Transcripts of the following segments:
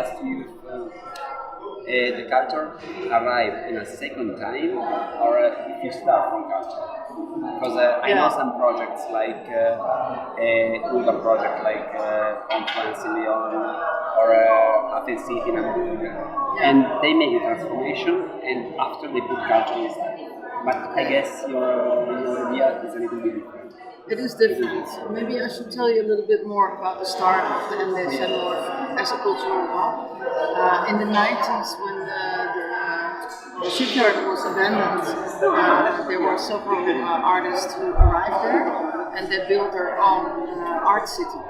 ask you if the culture arrived in a second time, or if you start from culture. Because I know some projects like a urban project like Conference in Lyon or Athens City in Hamburg, and they make a transformation, and after they put culture inside. But I guess your idea is a little bit different. It is different. Maybe I should tell you a little bit more about the start of the NDSM Wharf as a cultural hub. In the 90s, when the shipyard was abandoned, there were several artists who arrived there, and they built their own art city.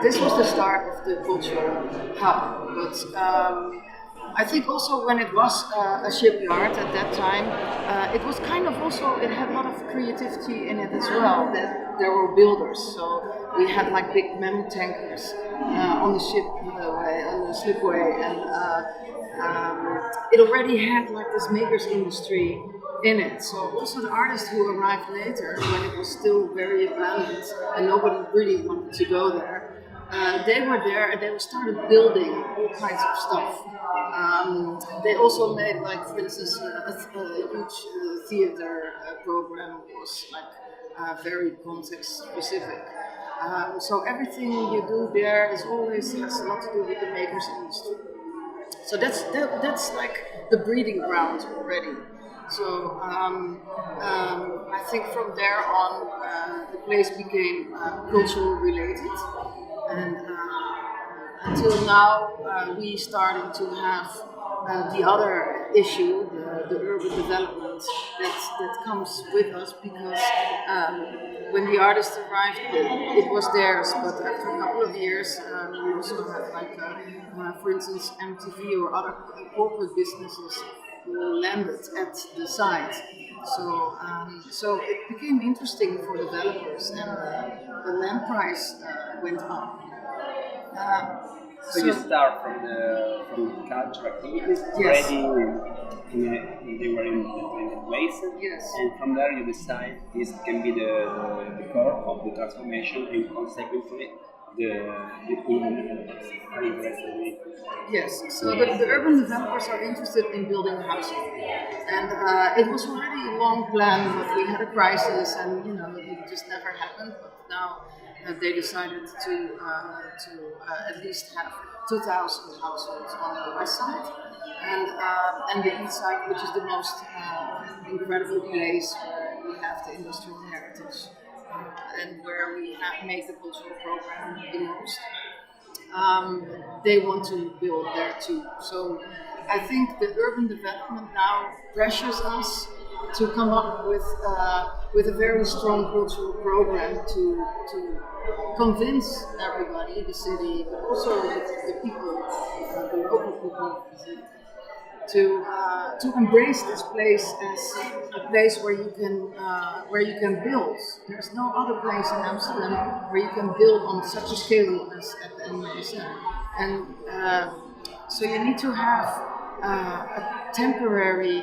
This was the start of the cultural hub. But I think also when it was a shipyard at that time, it was kind of also, it had a lot of creativity in it as well. There were builders, so we had like big mem tankers on the slipway, and it already had like this makers industry in it. So also the artists who arrived later, when it was still very abandoned and nobody really wanted to go there, they were there and they started building all kinds of stuff. They also made, like, for instance, a huge theater program was like very context specific. So everything you do there has a lot to do with the makers industry. So that's like the breeding ground already. So I think from there on, the place became cultural related. And until now, we starting to have the other issue, the urban development that comes with us, because when the artists arrived, it was theirs. But after a couple of years, we also have like, for instance, MTV or other corporate businesses who landed at the site. So it became interesting for developers, and the land price went up. So you start from the culture activities already they were in the place, and from there you decide this can be the core of the transformation, and consequently the urban developers are interested in it. Yes, so the urban developers are interested in building housing, and it was already a long plan, but we had a crisis, and it just never happened. But now they decided to at least have 2,000 households on the west side, and the east side, which is the most incredible place where we have the industrial heritage. And where we make the cultural program the most. They want to build there too. So I think the urban development now pressures us to come up with a very strong cultural program to convince everybody, the city, but also the people, the local people, to embrace this place as a place where you can build. There's no other place in Amsterdam where you can build on such a scale as at the NDSM. And so you need to have a temporary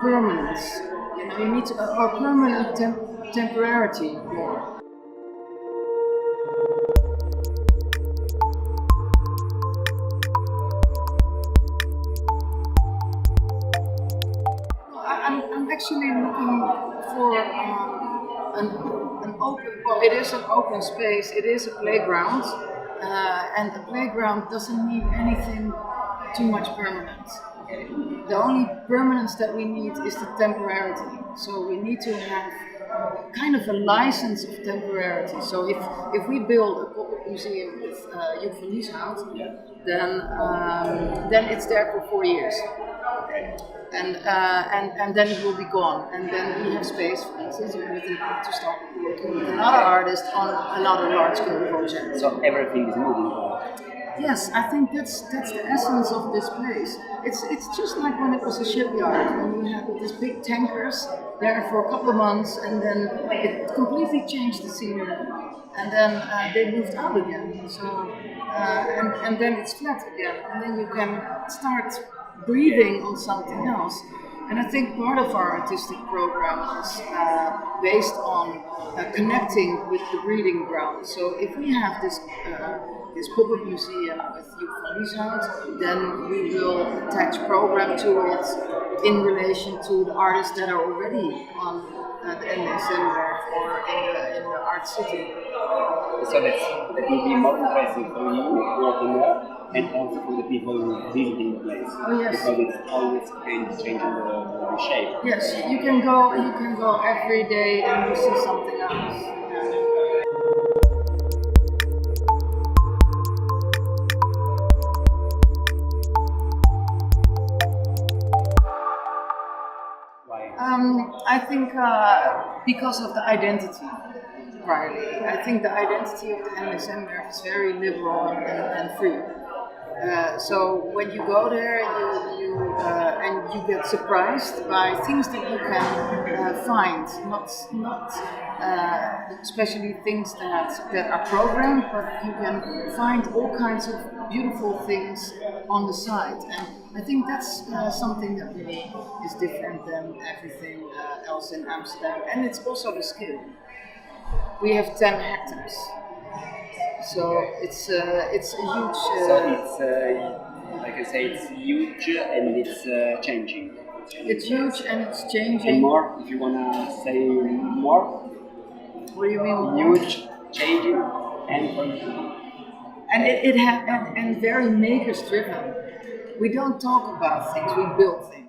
permanence. You need a permanent temporarity more. I'm actually looking for an open. Well, it is an open space. It is a playground, and the playground doesn't need anything too much permanent. The only permanence that we need is the temporarity. So we need to have kind of a license of temporarity. So if we build a pop-up museum with Hout, then it's there for 4 years. And then it will be gone, and then we have space, for instance, to start working with another artist on another large-scale project. So everything is moving on. Yes, I think that's the essence of this place. It's just like when it was a shipyard, when you had these big tankers there for a couple of months, and then it completely changed the scenery, and then they moved out again. So and then it's flat again, and then you can start breathing on something else. And I think part of our artistic program is based on connecting with the breeding ground. So if we have this pop-up museum with Youth van Lieshout, then we will attach program to it in relation to the artists that are already on the NDSM Wharf or in the art city. So that will be more interesting for you working there, and also for the people visiting the place. Oh yes. Because it's always changing the shape. Yes, you can go every day and you see something else. Why? I think because of the identity, Riley. I think the identity of the NDSM Wharf is very liberal and free. So when you go there, you get surprised by things that you can find, not especially things that are programmed, but you can find all kinds of beautiful things on the side. And I think that's something that really is different than everything else in Amsterdam. And it's also the scale. We have 10 hectares. So it's a huge. So it's like I say, it's huge and it's changing. It's huge and it's changing. And more, if you wanna say more. What do you mean? Huge, changing, and and very makers driven. We don't talk about things; we build things.